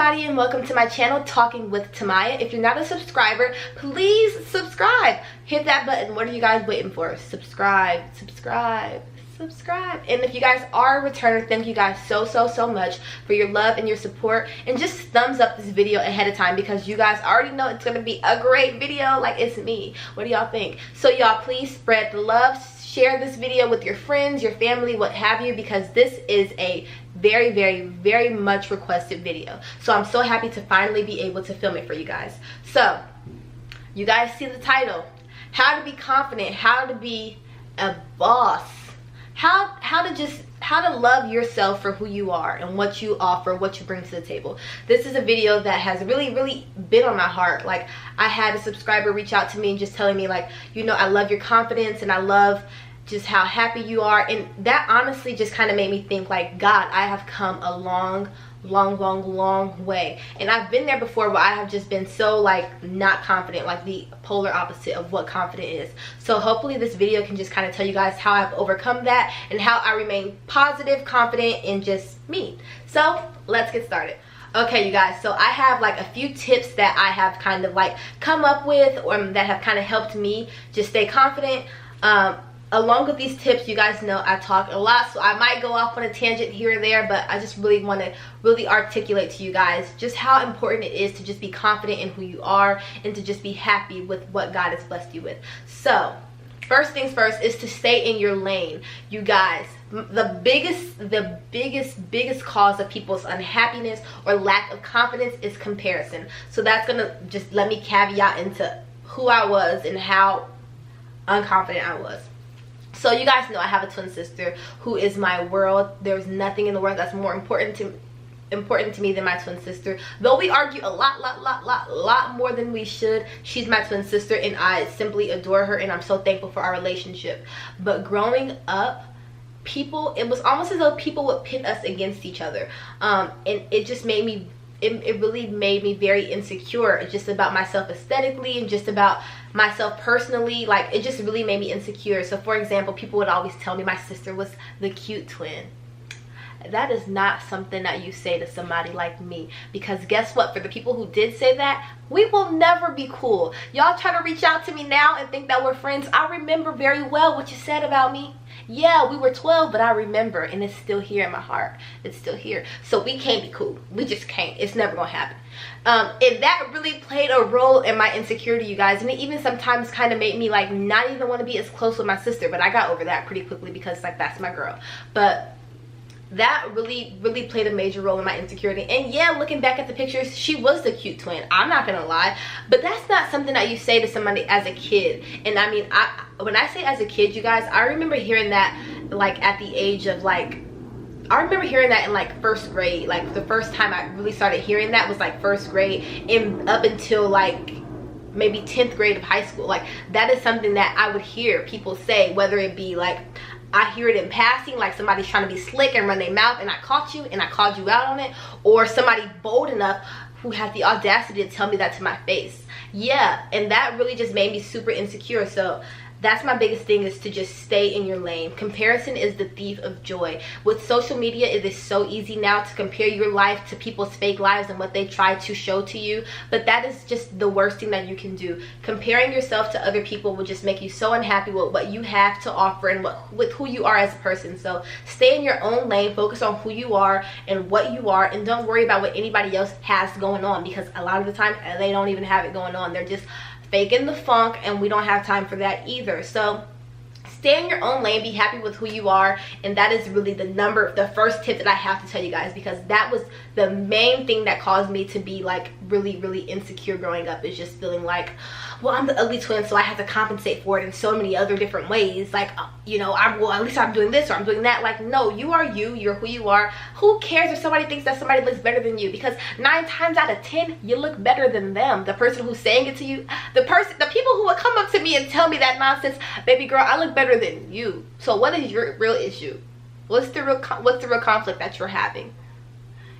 everybody, and welcome to my channel, Talking with Tamaya. If you're not a subscriber, please subscribe. Hit that button. What are you guys waiting for? Subscribe, subscribe, subscribe. And if you guys are a returner, thank you guys so much for your love and your support. And just thumbs up this video ahead of time because you guys already know it's going to be a great video. Like, it's me. What do y'all think? So y'all, please spread the love. Share this video with your friends, your family, what have you, because this is a very much requested video. So I'm so happy to finally be able to film it for you guys. So you guys see the title, how to be confident, how to be a boss, how to love yourself for who you are and what you offer, what you bring to the table. This is a video that has really been on my heart. Like, I had a subscriber reach out to me and just telling me, like, you know, I love your confidence and I love just how happy you are. And that honestly just kind of made me think, like, God, I have come a long way. And I've been there before where I have just been so, like, not confident, like the polar opposite of what confident is. So hopefully this video can just kind of tell you guys how I've overcome that and how I remain positive, confident, and just me. So let's get started. Okay, you guys, so I have like a few tips that I have kind of like come up with, or that have kind of helped me just stay confident. Along with these tips, you guys know I talk a lot, so I might go off on a tangent here or there, but I just really want to articulate to you guys just how important it is to just be confident in who you are and to just be happy with what God has blessed you with. So first things first is to stay in your lane. You guys, the biggest cause of people's unhappiness or lack of confidence is comparison. So that's gonna just let me caveat into who I was and how unconfident I was. So you guys know I have a twin sister who is my world. There's nothing in the world that's more important to me than my twin sister. Though we argue a lot more than we should, she's my twin sister and I simply adore her, and I'm so thankful for our relationship. But growing up, it was almost as though people would pit us against each other, and it just made me, it really made me very insecure, just about myself aesthetically and just about myself personally. Like, it just really made me insecure. So for example, people would always tell me my sister was the cute twin. That is not something that you say to somebody like me, because guess what, for the people who did say that, we will never be cool. Y'all try to reach out to me now and think that we're friends. I remember very well what you said about me. Yeah, we were 12, but I remember, and it's still here in my heart. It's still here. So we can't be cool. We just can't. It's never gonna happen. And that really played a role in my insecurity, you guys. And it even sometimes kind of made me, like, not even want to be as close with my sister. But I got over that pretty quickly because, like, that's my girl. But that really played a major role in my insecurity. And yeah, looking back at the pictures, she was the cute twin, I'm not gonna lie. But that's not something that you say to somebody as a kid. And I mean, when I say as a kid, you guys, I remember hearing that, like, at the age of, like, I remember hearing that in, like, first grade. Like, the first time I really started hearing that was, like, first grade, and up until, like, maybe 10th grade of high school. Like, that is something that I would hear people say, whether it be, like, I hear it in passing, like somebody's trying to be slick and run their mouth and I caught you and I called you out on it, or somebody bold enough who had the audacity to tell me that to my face. Yeah, and that really just made me super insecure. So that's my biggest thing, is to just stay in your lane. Comparison is the thief of joy. With social media, it is so easy now to compare your life to people's fake lives and what they try to show to you. But that is just the worst thing that you can do. Comparing yourself to other people will just make you so unhappy with what you have to offer and with who you are as a person. So stay in your own lane, focus on who you are and what you are, and don't worry about what anybody else has going on, because a lot of the time they don't even have it going on. They're just faking the funk, and we don't have time for that either. So stay in your own lane, be happy with who you are, and that is really the first tip that I have to tell you guys, because that was the main thing that caused me to be, like, really insecure growing up, is just feeling like, well, I'm the ugly twin, so I have to compensate for it in so many other different ways. Like, you know, well, at least I'm doing this or I'm doing that. Like, no, you are you. You're who you are. Who cares if somebody thinks that somebody looks better than you? Because 9 times out of 10, you look better than them. The person who's saying it to you, the people who would come up to me and tell me that nonsense, baby girl, I look better than you. So what is your real issue? What's the real conflict that you're having?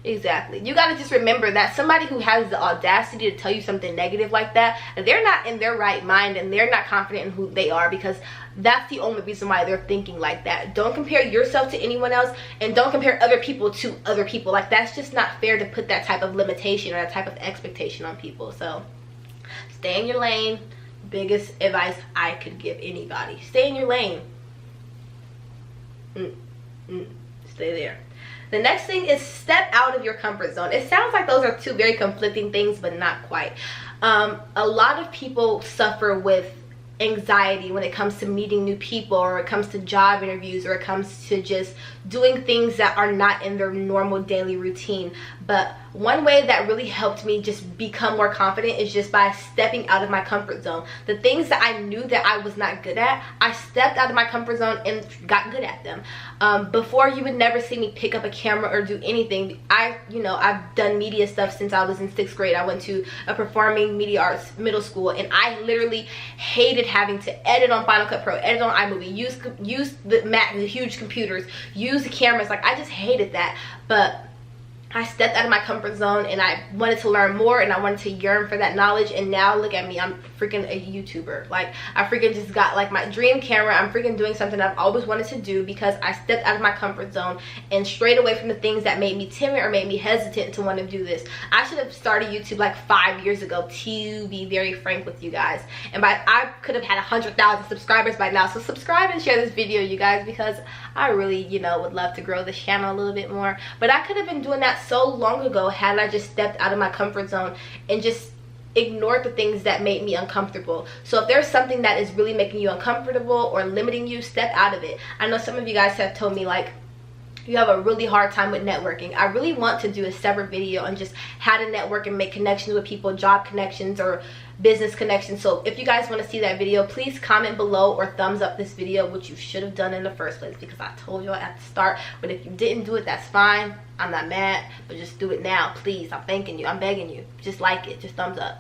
Exactly. You got to just remember that somebody who has the audacity to tell you something negative like that, they're not in their right mind and they're not confident in who they are, because that's the only reason why they're thinking like that. Don't compare yourself to anyone else, and don't compare other people to other people. Like, that's just not fair to put that type of limitation or that type of expectation on people. So stay in your lane. Biggest advice I could give anybody. Stay in your lane. Stay there. The next thing is step out of your comfort zone. It sounds like those are two very conflicting things, but not quite. A lot of people suffer with anxiety when it comes to meeting new people, or it comes to job interviews, or it comes to just doing things that are not in their normal daily routine. But one way that really helped me just become more confident is just by stepping out of my comfort zone. The things that I knew that I was not good at, I stepped out of my comfort zone and got good at them. Before, you would never see me pick up a camera or do anything. I've done media stuff since I was in 6th grade. I went to a performing media arts middle school, and I literally hated having to edit on Final Cut Pro, edit on iMovie, use the Mac, the huge computers, use the cameras. Like, I just hated that. But I stepped out of my comfort zone, and I wanted to learn more, and I wanted to yearn for that knowledge. And now look at me, I'm freaking a YouTuber. Like, I freaking just got like my dream camera. I'm freaking doing something I've always wanted to do, because I stepped out of my comfort zone and strayed away from the things that made me timid or made me hesitant to want to do this. I should have started YouTube like 5 years ago, to be very frank with you guys. And I could have had 100,000 subscribers by now. So subscribe and share this video, you guys, because I really, would love to grow this channel a little bit more. But I could have been doing that so long ago had I just stepped out of my comfort zone and just ignored the things that made me uncomfortable. So if there's something that is really making you uncomfortable or limiting you, step out of it. I know some of you guys have told me, like, you have a really hard time with networking. I really want to do a separate video on just how to network and make connections with people, job connections or business connections. So if you guys want to see that video, please comment below or thumbs up this video, which you should have done in the first place, because I told you at the start. But if you didn't do it, that's fine. I'm not mad, but just do it now, please. I'm thanking you. I'm begging you. Just like it. Just thumbs up.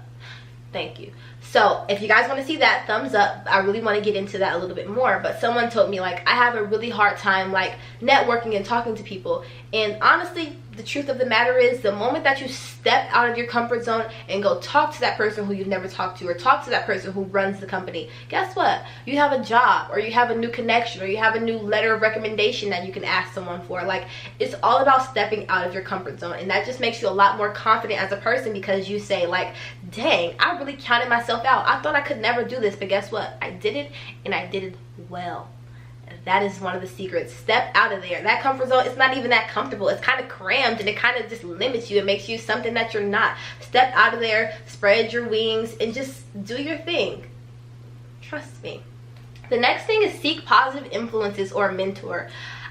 Thank you. So if you guys want to see that, thumbs up. I really want to get into that a little bit more. But someone told me, like, I have a really hard time like networking and talking to people. And honestly, the truth of the matter is, the moment that you step out of your comfort zone and go talk to that person who you've never talked to, or talk to that person who runs the company, guess what? You have a job, or you have a new connection, or you have a new letter of recommendation that you can ask someone for. Like, it's all about stepping out of your comfort zone. And that just makes you a lot more confident as a person, because you say, like, dang, I really counted myself out. I thought I could never do this, but guess what? I did it, and I did it well. That is one of the secrets. Step out of there. That comfort zone, it's not even that comfortable. It's kind of crammed, and it kind of just limits you. It makes you something that you're not. Step out of there, spread your wings, and just do your thing. Trust me. The next thing is seek positive influences or a mentor.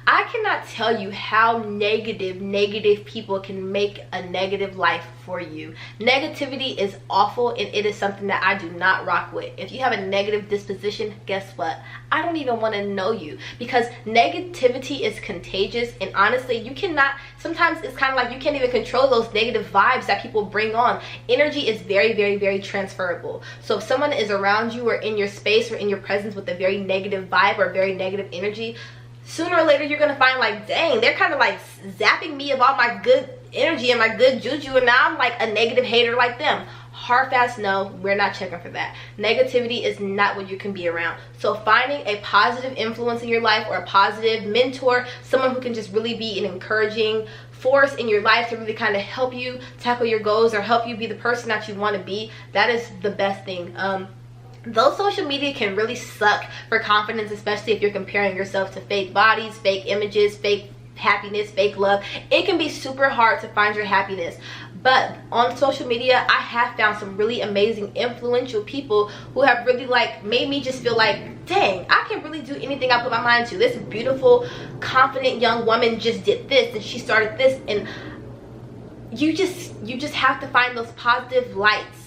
I cannot tell you how negative people can make a negative life for you. Negativity is awful, and it is something that I do not rock with. If you have a negative disposition, guess what? I don't even want to know you, because negativity is contagious. And honestly, you cannot, sometimes it's kind of like you can't even control those negative vibes that people bring on. Energy is very transferable. So if someone is around you or in your space or in your presence with a very negative vibe or very negative energy, sooner or later you're gonna find, like, dang, they're kind of like zapping me of all my good energy and my good juju, and now I'm like a negative hater like them. Hard fast no, we're not checking for that. Negativity is not what you can be around. So finding a positive influence in your life, or a positive mentor, someone who can just really be an encouraging force in your life to really kind of help you tackle your goals or help you be the person that you want to be, that is the best thing. Though social media can really suck for confidence, especially if you're comparing yourself to fake bodies, fake images, fake happiness, fake love, it can be super hard to find your happiness. But on social media, I have found some really amazing, influential people who have really, like, made me just feel like, dang, I can really do anything I put my mind to. This beautiful, confident young woman just did this, and she started this. And you just have to find those positive lights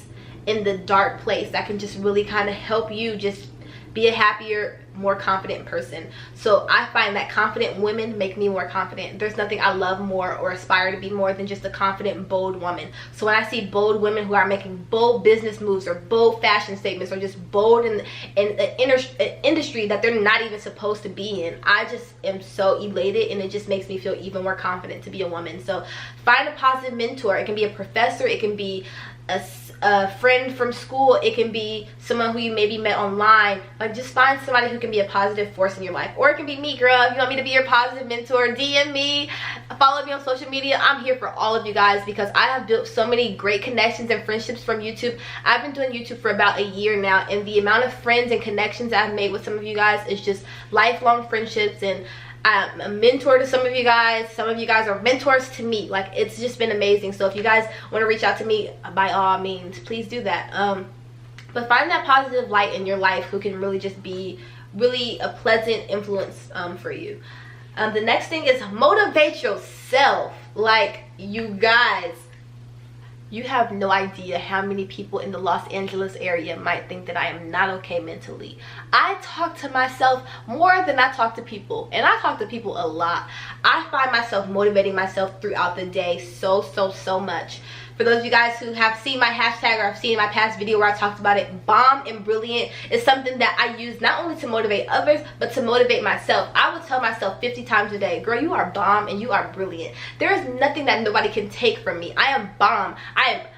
in the dark place that can just really kind of help you just be a happier, more confident person. So I find that confident women make me more confident. There's nothing I love more or aspire to be more than just a confident, bold woman. So when I see bold women who are making bold business moves or bold fashion statements or just bold in an industry that they're not even supposed to be in, I just am so elated, and it just makes me feel even more confident to be a woman. So find a positive mentor. It can be a professor, it can be a friend from school, it can be someone who you maybe met online. Like, just find somebody who can be a positive force in your life. Or it can be me, girl. If you want me to be your positive mentor, DM me, follow me on social media. I'm here for all of you guys, because I have built so many great connections and friendships from YouTube. I've been doing YouTube for about a year now, and the amount of friends and connections I've made with some of you guys is just lifelong friendships. And I'm a mentor to some of you guys. Some of you guys are mentors to me. Like, it's just been amazing. So if you guys want to reach out to me, by all means, please do that. But find that positive light in your life who can really just be really a pleasant influence for you. The next thing is motivate yourself. Like, you guys, you have no idea how many people in the Los Angeles area might think that I am not okay mentally. I talk to myself more than I talk to people, and I talk to people a lot. I find myself motivating myself throughout the day so much. For those of you guys who have seen my hashtag or have seen my past video where I talked about it, bomb and brilliant is something that I use not only to motivate others, but to motivate myself. I would tell myself 50 times a day, girl, you are bomb and you are brilliant. There is nothing that nobody can take from me. I am bomb. I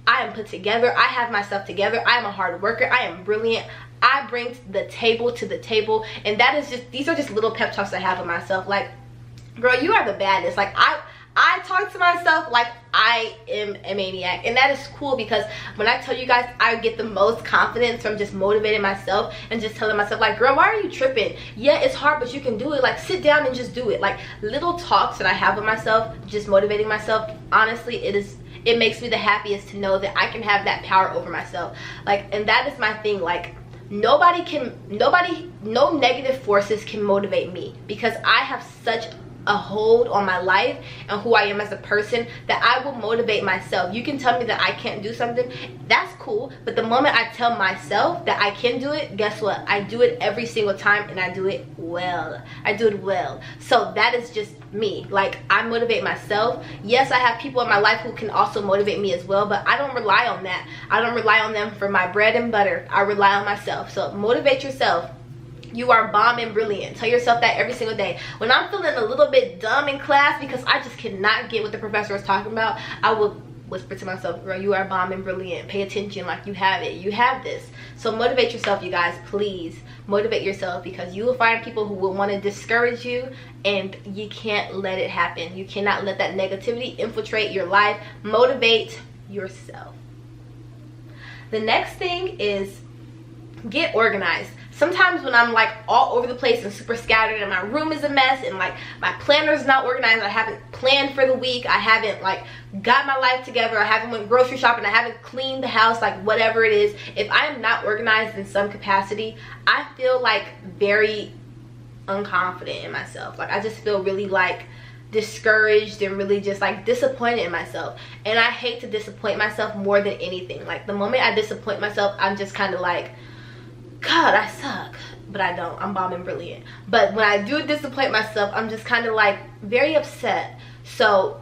am put together. I have myself together. I am a hard worker. I am brilliant. I bring the table to the table. And that is just, these are just little pep talks I have of myself. Like, girl, you are the baddest. Like, I talk to myself like I am a maniac, and that is cool, because when I tell you guys, I get the most confidence from just motivating myself and just telling myself, like, girl, why are you tripping? Yeah, it's hard, but you can do it. Like, sit down and just do it. Like, little talks that I have with myself, just motivating myself, honestly, it makes me the happiest to know that I can have that power over myself. Like, and that is my thing. Like, no negative forces can motivate me, because I have such a hold on my life and who I am as a person that I will motivate myself. You can tell me that I can't do something, that's cool, but the moment I tell myself that I can do it, guess what? I do it every single time, and I do it well. I do it well. So that is just me. Like, I motivate myself. Yes, I have people in my life who can also motivate me as well, but I don't rely on that. I don't rely on them for my bread and butter. I rely on myself. So motivate yourself. You are bomb and brilliant. Tell yourself that every single day. When I'm feeling a little bit dumb in class because I just cannot get what the professor was talking about, I will whisper to myself, girl, you are bomb and brilliant. Pay attention, like, you have it. You have this. So motivate yourself, you guys. Please motivate yourself, because you will find people who will want to discourage you, and you can't let it happen. You cannot let that negativity infiltrate your life. Motivate yourself. The next thing is get organized. Sometimes when I'm like all over the place and super scattered and my room is a mess and like my planner is not organized, I haven't planned for the week, I haven't like got my life together, I haven't went grocery shopping, I haven't cleaned the house, like whatever it is, if I am not organized in some capacity, I feel like very unconfident in myself. Like, I just feel really like discouraged and really just like disappointed in myself. And I hate to disappoint myself more than anything. Like, the moment I disappoint myself, I'm just kind of like, God, I suck. But I don't. I'm bomb and brilliant. But when I do disappoint myself, I'm just kind of like very upset. So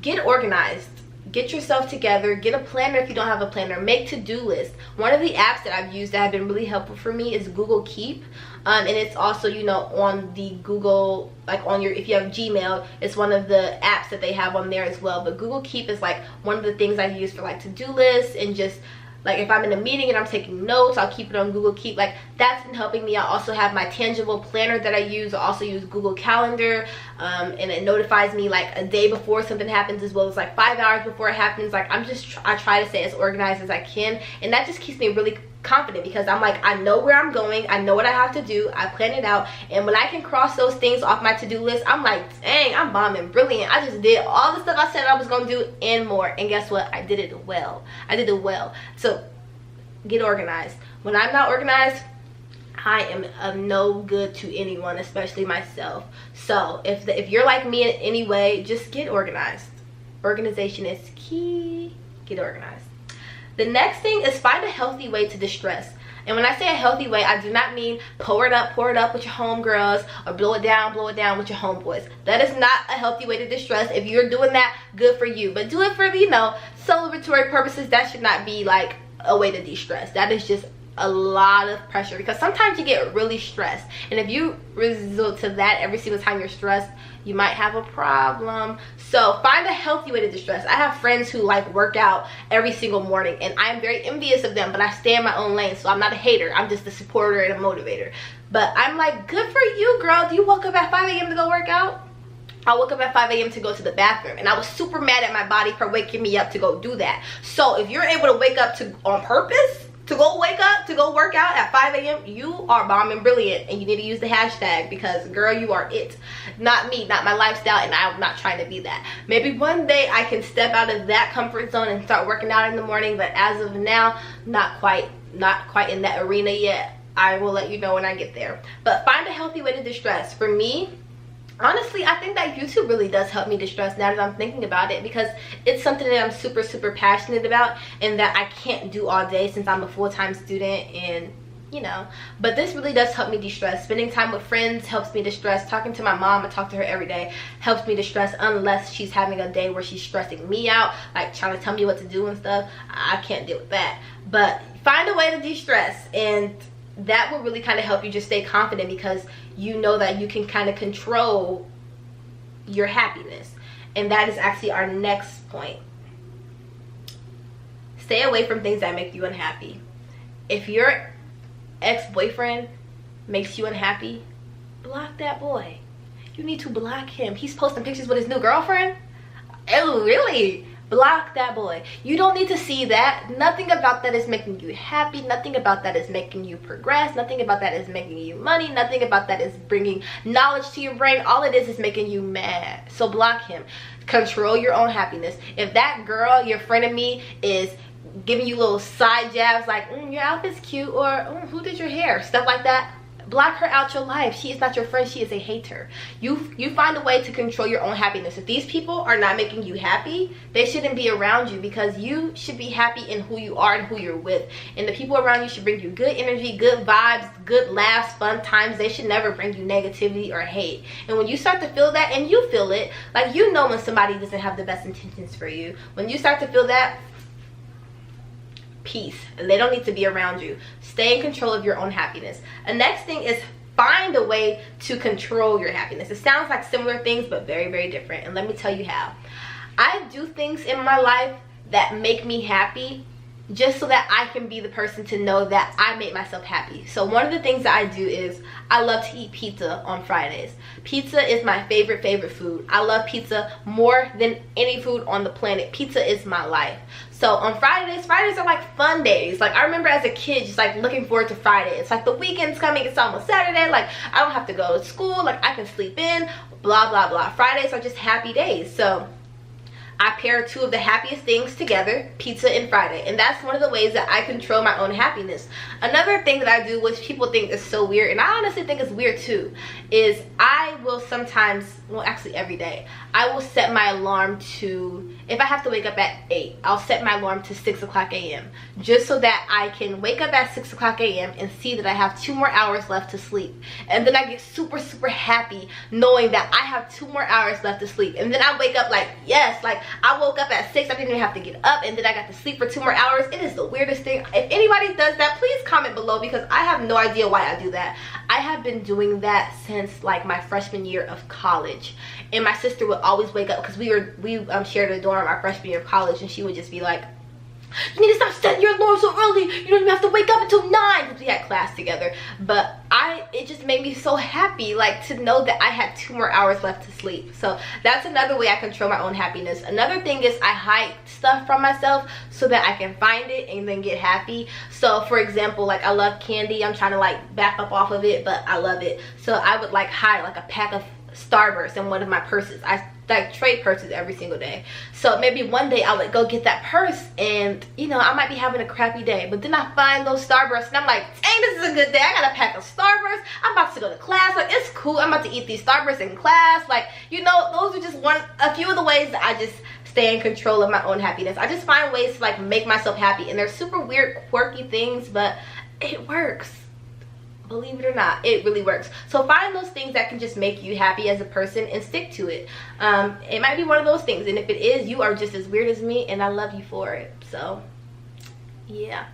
get organized. Get yourself together. Get a planner if you don't have a planner. Make to-do lists. One of the apps that I've used that have been really helpful for me is Google Keep. And it's also, you know, on the Google, like on your, if you have Gmail, it's one of the apps that they have on there as well. But Google Keep is like one of the things I use for like to-do lists, and just like if I'm in a meeting and I'm taking notes, I'll keep it on Google Keep. Like, that's been helping me. I also have my tangible planner that I use. I also use Google Calendar, and it notifies me like a day before something happens, as well as like 5 hours before it happens. Like, I try to stay as organized as I can, and that just keeps me really confident, because I'm like, I know where I'm going, I know what I have to do, I plan it out, and when I can cross those things off my to-do list, I'm like, dang, I'm bomb and brilliant. I just did all the stuff I said I was gonna do and more, and guess what? I did it well. I did it well. So get organized. When I'm not organized, I am of no good to anyone, especially myself. So if you're like me in any way, just get organized. Organization is key. Get organized. The next thing is find a healthy way to distress. And when I say a healthy way, I do not mean pour it up with your homegirls, or blow it down with your homeboys. That is not a healthy way to distress. If you're doing that, good for you. But do it for, you know, celebratory purposes. That should not be like a way to de-stress. That is just a lot of pressure, because sometimes you get really stressed, and if you resort to that every single time you're stressed, you might have a problem. So find a healthy way to distress. I have friends who like work out every single morning, and I'm very envious of them, but I stay in my own lane. So I'm not a hater, I'm just a supporter and a motivator. But I'm like, good for you, girl. Do you woke up at 5 a.m. to go work out? I woke up at 5 a.m. to go to the bathroom, and I was super mad at my body for waking me up to go do that. So if you're able to wake up on purpose to go work out at 5 a.m., you are bomb and brilliant, and you need to use the hashtag, because girl, you are it. Not me, not my lifestyle, and I'm not trying to be that. Maybe one day I can step out of that comfort zone and start working out in the morning, but as of now, not quite in that arena yet. I will let you know when I get there. But find a healthy way to distress. For me, honestly, I think that YouTube really does help me distress now that I'm thinking about it, because it's something that I'm super passionate about and that I can't do all day since I'm a full-time student, and you know, but this really does help me distress. Spending time with friends helps me distress. Talking to my mom, I talk to her every day, helps me distress, unless she's having a day where she's stressing me out, like trying to tell me what to do and stuff. I can't deal with that. But find a way to de-stress, and that will really kind of help you just stay confident, because you know that you can kind of control your happiness. And that is actually our next point. Stay away from things that make you unhappy. If your ex-boyfriend makes you unhappy, block that boy. You need to block him. He's posting pictures with his new girlfriend. Oh, really? Block that boy. You don't need to see that. Nothing about that is making you happy. Nothing about that is making you progress. Nothing about that is making you money. Nothing about that is bringing knowledge to your brain. All it is making you mad. So block him. Control your own happiness. If that girl, your friend of me, is giving you little side jabs like, your outfit's cute, or who did your hair, stuff like that, block her out your life. She is not your friend. She is a hater. You find a way to control your own happiness. If these people are not making you happy, they shouldn't be around you, because you should be happy in who you are and who you're with. And the people around you should bring you good energy, good vibes, good laughs, fun times. They should never bring you negativity or hate. And when you start to feel that, and you feel it, like, you know when somebody doesn't have the best intentions for you. When you start to feel that, peace, and they don't need to be around you. Stay in control of your own happiness. The next thing is find a way to control your happiness. It sounds like similar things, but very different, and let me tell you how. I do things in my life that make me happy, just so that I can be the person to know that I made myself happy. So one of the things that I do is I love to eat pizza on Fridays. Pizza is my favorite food. I love pizza more than any food on the planet. Pizza is my life. So on Fridays are like fun days. Like, I remember as a kid just like looking forward to Friday. It's like the weekend's coming, it's almost Saturday, like I don't have to go to school, like I can sleep in, blah blah blah. Fridays are just happy days. So I pair two of the happiest things together, pizza and Friday. And that's one of the ways that I control my own happiness. Another thing that I do, which people think is so weird, and I honestly think it's weird too, is I will sometimes, well actually every day, I will set my alarm to, if I have to wake up at 8, I'll set my alarm to 6 o'clock a.m. just so that I can wake up at 6 o'clock a.m. and see that I have 2 more hours left to sleep. And then I get super happy knowing that I have 2 more hours left to sleep. And then I wake up like, yes, like I woke up at 6, I didn't even have to get up, and then I got to sleep for 2 more hours. It is the weirdest thing. If anybody does that, please comment below, because I have no idea why I do that. I have been doing that since like my freshman year of college. And my sister would always wake up, because we shared a dorm our freshman year of college, and she would just be like, you need to stop setting your alarm so early. You don't even have to wake up until 9, because we had class together. But it just made me so happy, like, to know that I had 2 more hours left to sleep. So that's another way I control my own happiness. Another thing is I hide stuff from myself so that I can find it and then get happy. So for example, like, I love candy. I'm trying to like back up off of it, but I love it. So I would like hide like a pack of Starburst in one of my purses. I like trade purses every single day. So maybe one day I would go get that purse, and you know, I might be having a crappy day, but then I find those Starbursts and I'm like, dang, this is a good day. I got a pack of Starbursts. I'm about to go to class. Like, it's cool. I'm about to eat these Starbursts in class. Like, you know, those are just a few of the ways that I just stay in control of my own happiness. I just find ways to like make myself happy, and they're super weird, quirky things, but it works. Believe it or not, it really works. So find those things that can just make you happy as a person and stick to it. It might be one of those things, and if it is, you are just as weird as me, and I love you for it. So yeah.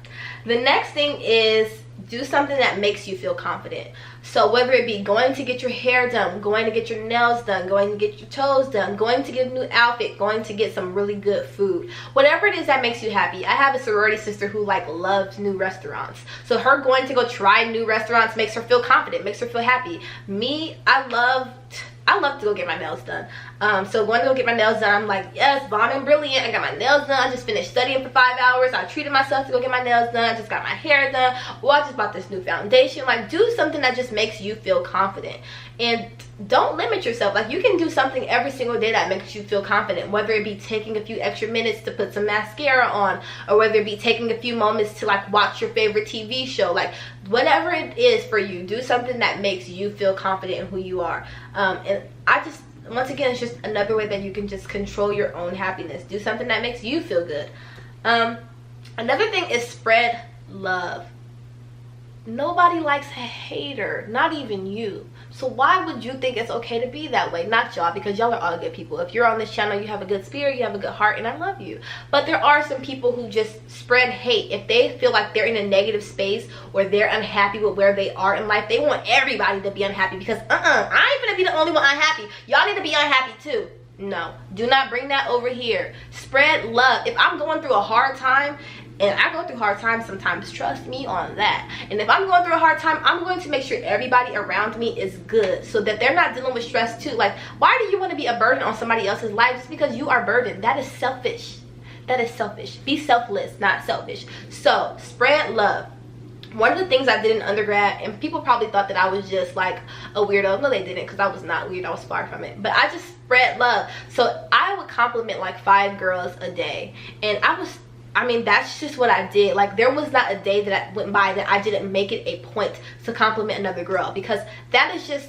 The next thing is do something that makes you feel confident. So whether it be going to get your hair done, going to get your nails done, going to get your toes done, going to get a new outfit, going to get some really good food, whatever it is that makes you happy. I have a sorority sister who like loves new restaurants, so her going to go try new restaurants makes her feel confident, makes her feel happy. Me, I love to go get my nails done. So going to go get my nails done, I'm like, yes, bomb and brilliant. I got my nails done. I just finished studying for 5 hours. I treated myself to go get my nails done. I just got my hair done. Well, I just bought this new foundation. Like, do something that just makes you feel confident. And don't limit yourself. Like, you can do something every single day that makes you feel confident, whether it be taking a few extra minutes to put some mascara on, or whether it be taking a few moments to like watch your favorite TV show. Like, whatever it is for you, do something that makes you feel confident in who you are. And I just, once again, it's just another way that you can just control your own happiness. Do something that makes you feel good. Another thing is spread love. Nobody likes a hater, not even you. So why would you think it's okay to be that way? Not y'all, because y'all are all good people. If you're on this channel, you have a good spirit, you have a good heart, and I love you. But there are some people who just spread hate. If they feel like they're in a negative space or they're unhappy with where they are in life, they want everybody to be unhappy, because I ain't gonna be the only one unhappy. Y'all need to be unhappy too. No, do not bring that over here. Spread love. If I'm going through a hard time, and I go through hard times sometimes, trust me on that. And if I'm going through a hard time, I'm going to make sure everybody around me is good, so that they're not dealing with stress too. Like, why do you want to be a burden on somebody else's life just because you are burdened? That is selfish. That is selfish. Be selfless, not selfish. So spread love. One of the things I did in undergrad, and people probably thought that I was just like a weirdo. No, they didn't, because I was not weird. I was far from it. But I just spread love. So I would compliment like 5 girls a day. And I mean, that's just what I did. Like, there was not a day that I went by that I didn't make it a point to compliment another girl, because that is just,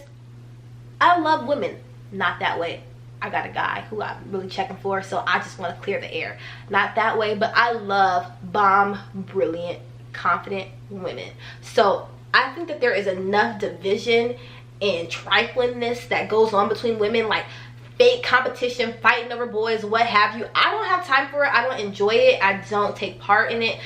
I love women. Not that way. I got a guy who I'm really checking for, so I just want to clear the air. Not that way, but I love bomb, brilliant, confident women. So I think that there is enough division and triflingness that goes on between women, like fake competition, fighting over boys, what have you. I don't have time for it. I don't enjoy it. I don't take part in it.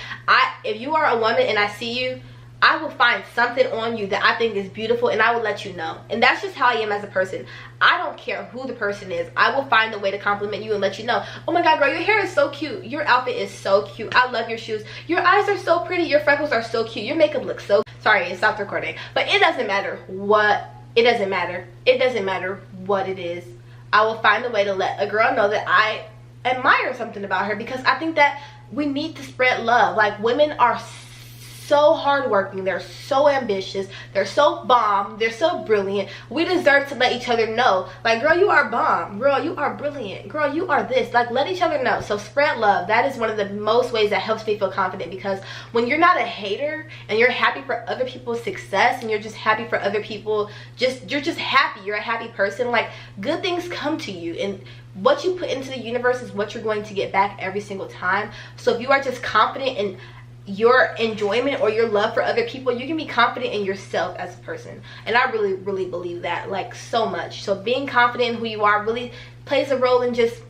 If you are a woman and I see you, I will find something on you that I think is beautiful, and I will let you know. And that's just how I am as a person. I don't care who the person is. I will find a way to compliment you and let you know, oh my god, girl, your hair is so cute, your outfit is so cute, I love your shoes, your eyes are so pretty, your freckles are so cute, your makeup looks so, sorry, it stopped recording. But it doesn't matter what, it doesn't matter what it is. I will find a way to let a girl know that I admire something about her, because I think that we need to spread love. Like, women are so hardworking, they're so ambitious, they're so bomb, they're so brilliant. We deserve to let each other know, like, girl, you are bomb, girl, you are brilliant, girl, you are this. Like, let each other know. So spread love. That is one of the most ways that helps me feel confident, because when you're not a hater and you're happy for other people's success and you're just happy for other people, you're just happy, you're a happy person, like, good things come to you, and what you put into the universe is what you're going to get back every single time. So if you are just confident in your enjoyment or your love for other people, you can be confident in yourself as a person. And I really, really believe that, like, so much. So being confident in who you are really plays a role in just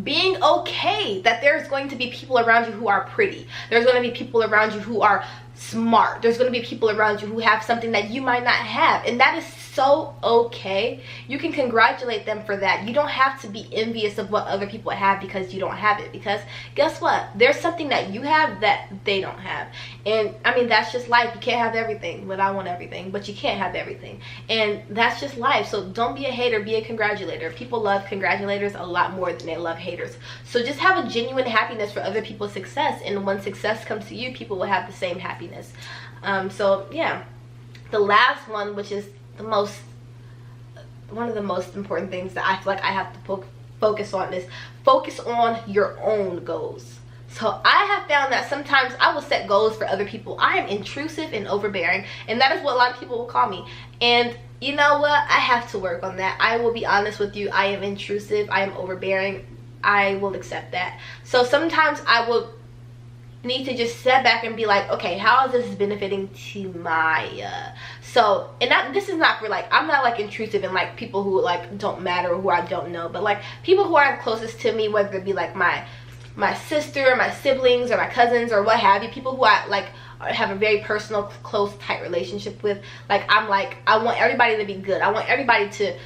being okay that there's going to be people around you who are pretty. There's going to be people around you who are smart. There's going to be people around you who have something that you might not have, and that is so okay. You can congratulate them for that. You don't have to be envious of what other people have because you don't have it, because guess what, there's something that you have that they don't have. And I mean, that's just life. You can't have everything, but I want everything, but you can't have everything, and that's just life. So don't be a hater, be a congratulator. People love congratulators a lot more than they love haters. So just have a genuine happiness for other people's success, and when success comes to you, people will have the same happiness. So yeah, the last one, which is one of the most important things that I feel like I have to focus on, is focus on your own goals. So I have found that sometimes I will set goals for other people. I am intrusive and overbearing, and that is what a lot of people will call me. And you know what, I have to work on that. I will be honest with you, I am intrusive, I am overbearing. I will accept that. So sometimes I will need to just step back and be like, okay, how is this benefiting Timaiah? So, and this is not for like, I'm not like intrusive and like people who like don't matter or who I don't know, but like people who are closest to me, whether it be like my sister or my siblings or my cousins or what have you, people who I like have a very personal, close, tight relationship with. Like, I want everybody to be good. I want everybody to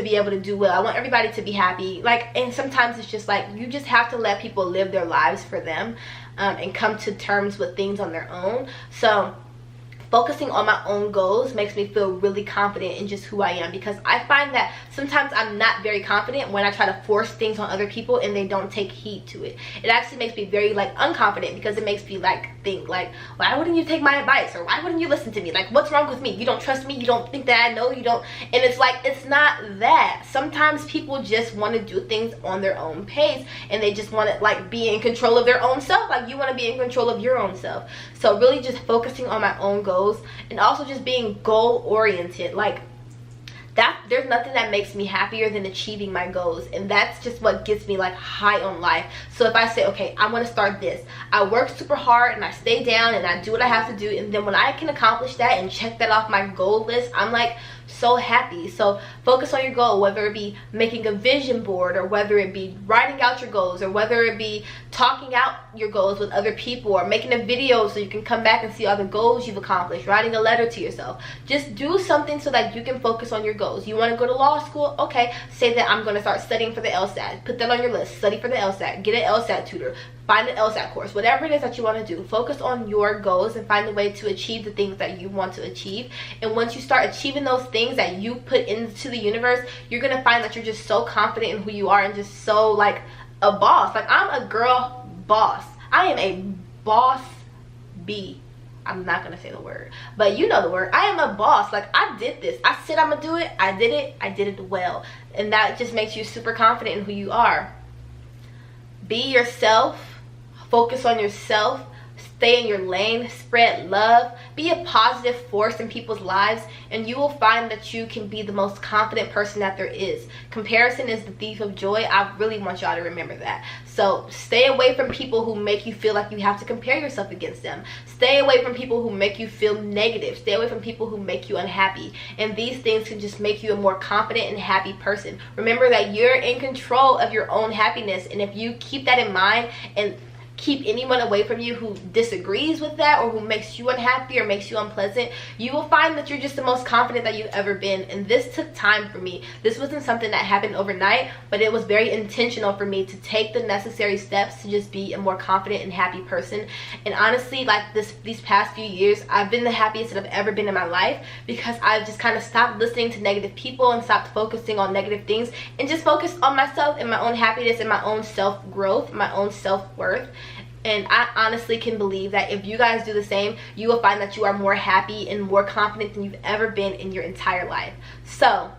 be able to do well. I want everybody to be happy. Like, and sometimes it's just like, you just have to let people live their lives for them, and come to terms with things on their own. So focusing on my own goals makes me feel really confident in just who I am, because I find that sometimes I'm not very confident when I try to force things on other people and they don't take heed to it. It actually makes me very like unconfident, because it makes me like think like, why wouldn't you take my advice, or why wouldn't you listen to me? Like, what's wrong with me? You don't trust me? You don't think that I know? You don't? And it's like, it's not that. Sometimes people just want to do things on their own pace, and they just want to like be in control of their own self. Like, you want to be in control of your own self. So really just focusing on my own goals, and also just being goal oriented. Like, that there's nothing that makes me happier than achieving my goals, and that's just what gets me like high on life. So if I say, okay, I want to start this, I work super hard and I stay down and I do what I have to do, and then when I can accomplish that and check that off my goal list, I'm like so happy. So focus on your goal, whether it be making a vision board, or whether it be writing out your goals, or whether it be talking out your goals with other people, or making a video so you can come back and see all the goals you've accomplished, writing a letter to yourself. Just do something so that you can focus on your goals. You want to go to law school? Okay, say that I'm going to start studying for the LSAT. Put that on your list. Study for the LSAT. Get an LSAT tutor. Find an LSAT course. Whatever it is that you want to do, focus on your goals and find a way to achieve the things that you want to achieve. And once you start achieving those things that you put into the universe, you're going to find that you're just so confident in who you are, and just so like a boss. Like, I'm a girl boss. I am a boss bee. I'm not gonna say the word, but you know the word. I am a boss. Like, I did this. I said I'm gonna do it. I did it. I did it well. And that just makes you super confident in who you are. Be yourself. Focus on yourself. Stay in your lane. Spread love. Be a positive force in people's lives, and you will find that you can be the most confident person that there is. Comparison is the thief of joy. I really want y'all to remember that. So stay away from people who make you feel like you have to compare yourself against them. Stay away from people who make you feel negative. Stay away from people who make you unhappy. And these things can just make you a more confident and happy person. Remember that you're in control of your own happiness, and if you keep that in mind and keep anyone away from you who disagrees with that, or who makes you unhappy or makes you unpleasant, you will find that you're just the most confident that you've ever been. And this took time for me. This wasn't something that happened overnight, but it was very intentional for me to take the necessary steps to just be a more confident and happy person. And honestly, like these past few years, I've been the happiest that I've ever been in my life, because I've just kind of stopped listening to negative people and stopped focusing on negative things, and just focused on myself and my own happiness and my own self-growth, my own self-worth. And I honestly can believe that if you guys do the same, you will find that you are more happy and more confident than you've ever been in your entire life. So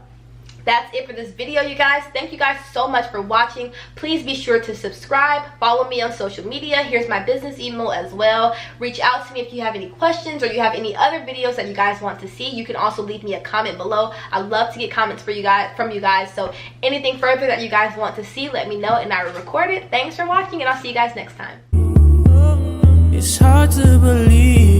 that's it for this video, you guys. Thank you guys so much for watching. Please be sure to subscribe. Follow me on social media. Here's my business email as well. Reach out to me if you have any questions, or you have any other videos that you guys want to see. You can also leave me a comment below. I love to get comments from you guys. So anything further that you guys want to see, let me know and I will record it. Thanks for watching, and I'll see you guys next time. It's hard to believe